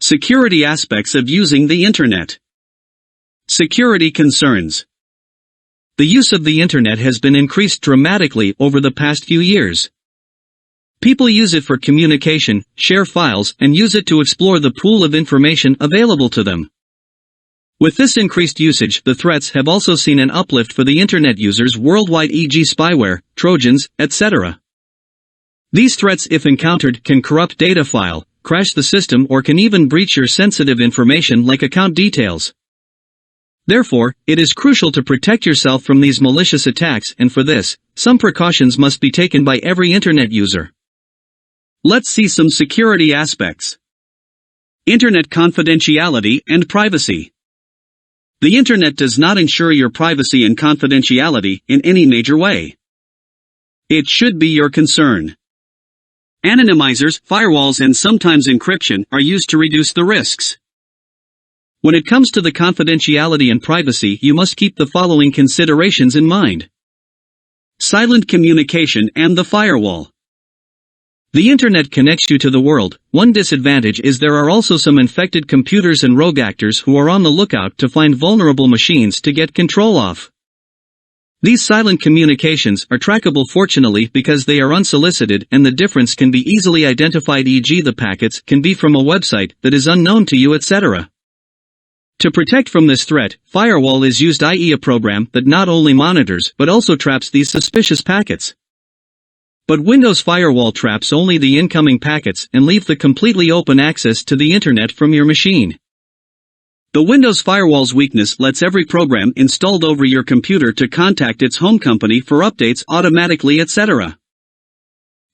Security aspects of using the Internet. Security concerns. The use of the Internet has been increased dramatically over the past few years. People use it for communication, share files, and use it to explore the pool of information available to them. With this increased usage, the threats have also seen an uplift for the Internet users worldwide, e.g. spyware, Trojans, etc. These threats, if encountered, can corrupt data file, crash the system, or can even breach your sensitive information like account details. Therefore, it is crucial to protect yourself from these malicious attacks, and for this, some precautions must be taken by every Internet user. Let's see some security aspects. Internet confidentiality and privacy. The Internet does not ensure your privacy and confidentiality in any major way. It should be your concern. Anonymizers, firewalls, and sometimes encryption are used to reduce the risks. When it comes to the confidentiality and privacy, you must keep the following considerations in mind. Silent communication and the firewall. The Internet connects you to the world. One disadvantage is there are also some infected computers and rogue actors who are on the lookout to find vulnerable machines to get control of. These silent communications are trackable fortunately because they are unsolicited, and the difference can be easily identified, e.g. the packets can be from a website that is unknown to you, etc. To protect from this threat, Firewall is used, i.e. a program that not only monitors but also traps these suspicious packets. But Windows Firewall traps only the incoming packets and leave the completely open access to the Internet from your machine. The Windows Firewall's weakness lets every program installed over your computer to contact its home company for updates automatically, etc.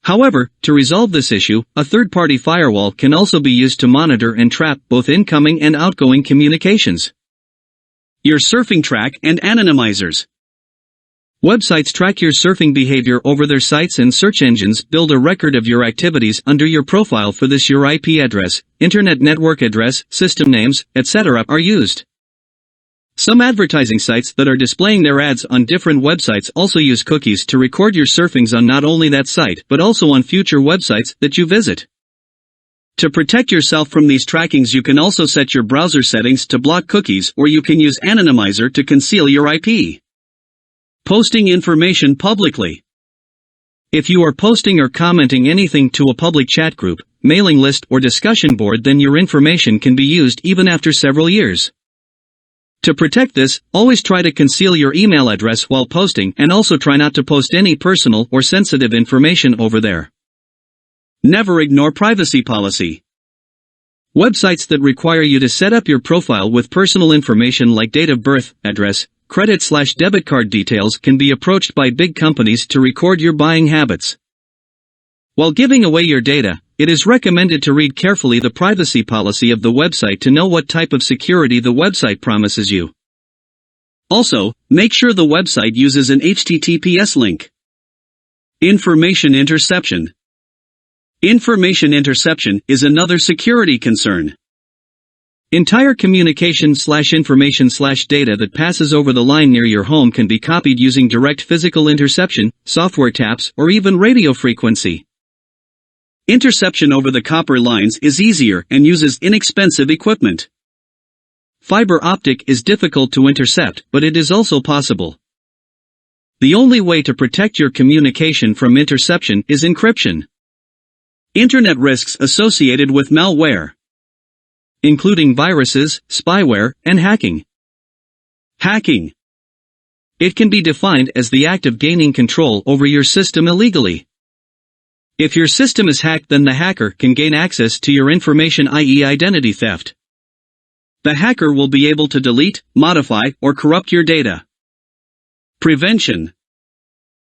However, to resolve this issue, a third-party firewall can also be used to monitor and trap both incoming and outgoing communications. Your surfing track and anonymizers. Websites track your surfing behavior over their sites, and search engines build a record of your activities under your profile. For this, your IP address, internet network address, system names, etc. are used. Some advertising sites that are displaying their ads on different websites also use cookies to record your surfings on not only that site but also on future websites that you visit. To protect yourself from these trackings, you can also set your browser settings to block cookies, or you can use Anonymizer to conceal your IP. Posting information publicly. If you are posting or commenting anything to a public chat group, mailing list, or discussion board, then your information can be used even after several years. To protect this, always try to conceal your email address while posting, and also try not to post any personal or sensitive information over there. Never ignore privacy policy. Websites that require you to set up your profile with personal information like date of birth, address, credit/debit card details can be approached by big companies to record your buying habits. While giving away your data, it is recommended to read carefully the privacy policy of the website to know what type of security the website promises you. Also, make sure the website uses an HTTPS link. Information interception. Information interception is another security concern. Entire communication/information/data that passes over the line near your home can be copied using direct physical interception, software taps, or even radio frequency. Interception over the copper lines is easier and uses inexpensive equipment. Fiber optic is difficult to intercept, but it is also possible. The only way to protect your communication from interception is encryption. Internet risks associated with malware, including viruses, spyware, and hacking. Hacking. It can be defined as the act of gaining control over your system illegally. If your system is hacked, then the hacker can gain access to your information, i.e. identity theft. The hacker will be able to delete, modify, or corrupt your data. Prevention.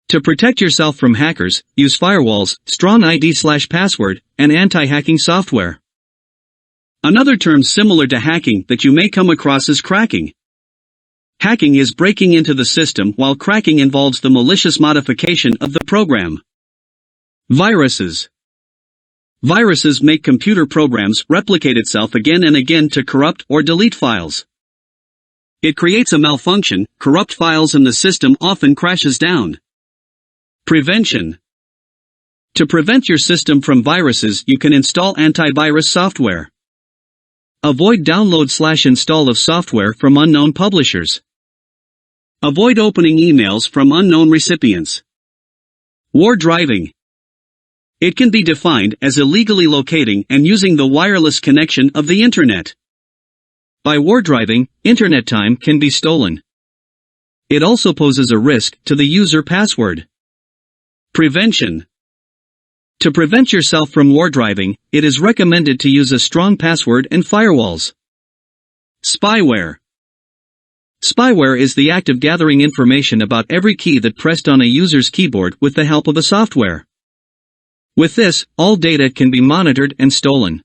To protect yourself from hackers, use firewalls, strong ID/password, and anti-hacking software. Another term similar to hacking that you may come across is cracking. Hacking is breaking into the system, while cracking involves the malicious modification of the program. Viruses. Viruses make computer programs replicate itself again and again to corrupt or delete files. It creates a malfunction, corrupt files, and the system often crashes down. Prevention. To prevent your system from viruses, you can install antivirus software. Avoid download/install of software from unknown publishers. Avoid opening emails from unknown recipients. War driving. It can be defined as illegally locating and using the wireless connection of the Internet. By war driving, Internet time can be stolen. It also poses a risk to the user password. Prevention. To prevent yourself from war driving, it is recommended to use a strong password and firewalls. Spyware. Spyware is the act of gathering information about every key that pressed on a user's keyboard with the help of a software. With this, all data can be monitored and stolen.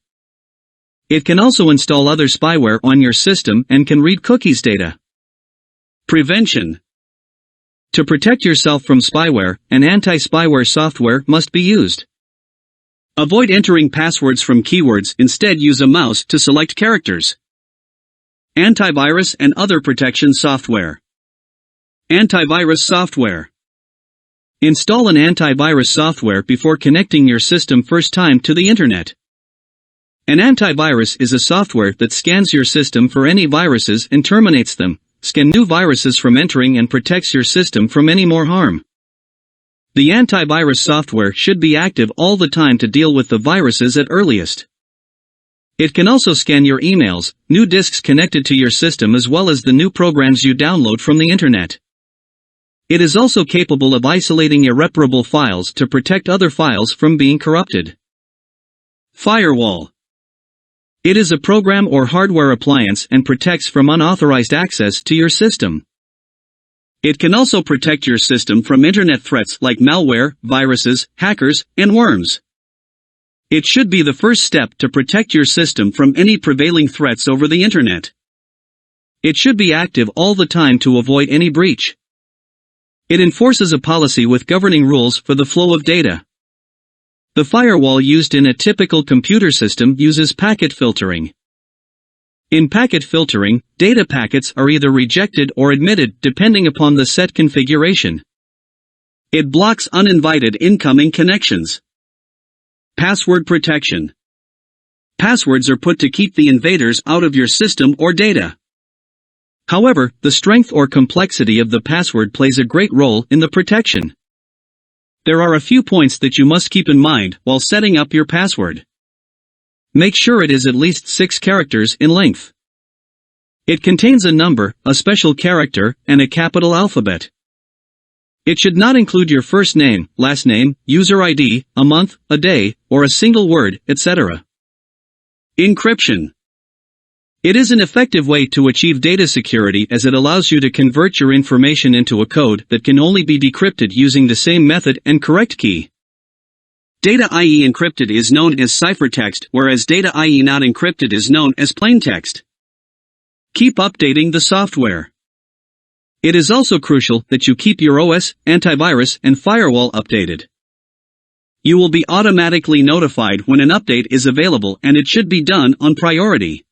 It can also install other spyware on your system and can read cookies data. Prevention. To protect yourself from spyware, an anti-spyware software must be used. Avoid entering passwords from keywords, instead use a mouse to select characters. Antivirus and other protection software. Antivirus software. Install an antivirus software before connecting your system first time to the Internet. An antivirus is a software that scans your system for any viruses and terminates them, scan new viruses from entering and protects your system from any more harm. The antivirus software should be active all the time to deal with the viruses at earliest. It can also scan your emails, new disks connected to your system as well as the new programs you download from the Internet. It is also capable of isolating irreparable files to protect other files from being corrupted. Firewall. It is a program or hardware appliance and protects from unauthorized access to your system. It can also protect your system from Internet threats like malware, viruses, hackers, and worms. It should be the first step to protect your system from any prevailing threats over the Internet. It should be active all the time to avoid any breach. It enforces a policy with governing rules for the flow of data. The firewall used in a typical computer system uses packet filtering. In packet filtering, data packets are either rejected or admitted depending upon the set configuration. It blocks uninvited incoming connections. Password protection. Passwords are put to keep the invaders out of your system or data. However, the strength or complexity of the password plays a great role in the protection. There are a few points that you must keep in mind while setting up your password. Make sure it is at least 6 characters in length. It contains a number, a special character, and a capital alphabet. It should not include your first name, last name, user ID, a month, a day, or a single word, etc. Encryption. It is an effective way to achieve data security as it allows you to convert your information into a code that can only be decrypted using the same method and correct key. Data i.e. encrypted is known as ciphertext, whereas data i.e. not encrypted is known as plaintext. Keep updating the software. It is also crucial that you keep your OS, antivirus, and firewall updated. You will be automatically notified when an update is available and it should be done on priority.